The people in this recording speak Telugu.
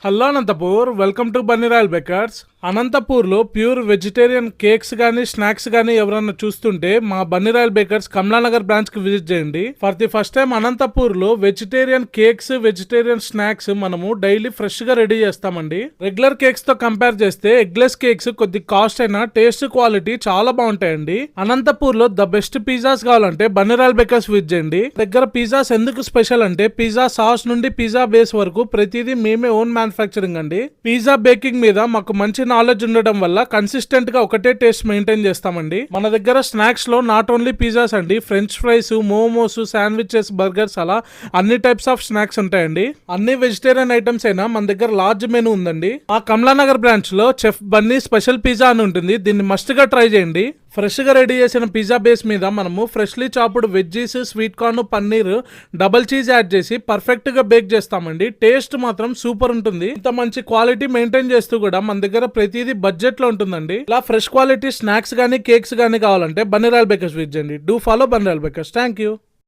Hello Anantapur, welcome to bunny royal bakers. అనంతపూర్లో ప్యూర్ వెజిటేరియన్ కేక్స్ కానీ స్నాక్స్ కానీ ఎవరన్నా చూస్తుంటే మా బన్నీరాయల్ బేకర్స్ కమలానగర్ బ్రాంచ్ కి విజిట్ చేయండి. ఫర్ ది ఫస్ట్ టైం అనంతపూర్లో వెజిటేరియన్ కేక్స్, వెజిటేరియన్ స్నాక్స్ మనము డైలీ ఫ్రెష్ గా రెడీ చేస్తామండి. రెగ్యులర్ కేక్స్ తో కంపేర్ చేస్తే ఎగ్లెస్ కేక్స్ కొద్ది కాస్ట్ అయినా టేస్ట్ క్వాలిటీ చాలా బాగుంటాయండి. అనంతపూర్లో ద బెస్ట్ పిజ్జాస్ కావాలంటే బన్నీరాయల్ బేకర్స్ విజిట్ చేయండి. దగ్గర పిజ్జాస్ ఎందుకు స్పెషల్ అంటే పిజ్జా సాస్ నుండి పిజ్జా బేస్ వరకు ప్రతిదీ మేమే ఓన్ మ్యానుఫ్యాక్చరింగ్ అండి. పిజ్జా బేకింగ్ మీద మాకు మంచి నాలెడ్జ్ ఉండడం వల్ల కన్సిస్టెంట్ గా ఒకటే టేస్ట్ మెయింటైన్ చేస్తామండి. మన దగ్గర స్నాక్స్ లో నాట్ ఓన్లీ పిజ్జాస్ అండి, French fries, momos, sandwiches, burgers అలా అన్ని టైప్స్ ఆఫ్ స్నాక్స్ ఉంటాయండి. అన్ని వెజిటేరియన్ ఐటమ్స్ అయినా మన దగ్గర లార్జ్ మెనూ ఉందండి. ఆ కమలానగర్ బ్రాంచ్ లో చెఫ్ బన్నీ స్పెషల్ పిజ్జా అని ఉంటుంది, దీన్ని మస్ట్ గా ట్రై చేయండి. ఫ్రెష్ గా రెడీ చేసిన పిజ్జా బేస్ మీద మనము freshly chopped veggies, sweet corn, paneer, double cheese add చేసి పర్ఫెక్ట్ గా బేక్ చేస్తామండి. టేస్ట్ మాత్రం సూపర్ ఉంటుంది. ఇంత మంచి క్వాలిటీ మెయింటైన్ చేస్తూ కూడా మన దగ్గర ప్రతిదీ బడ్జెట్ లో ఉంటుందండి. ఇలా ఫ్రెష్ క్వాలిటీ స్నాక్స్ గానీ కేక్స్ గానీ కావాలంటే బన్నీరాయల్ బేకర్స్ విజిట్ చేయండి. Do follow bunny royal bakers. Thank you.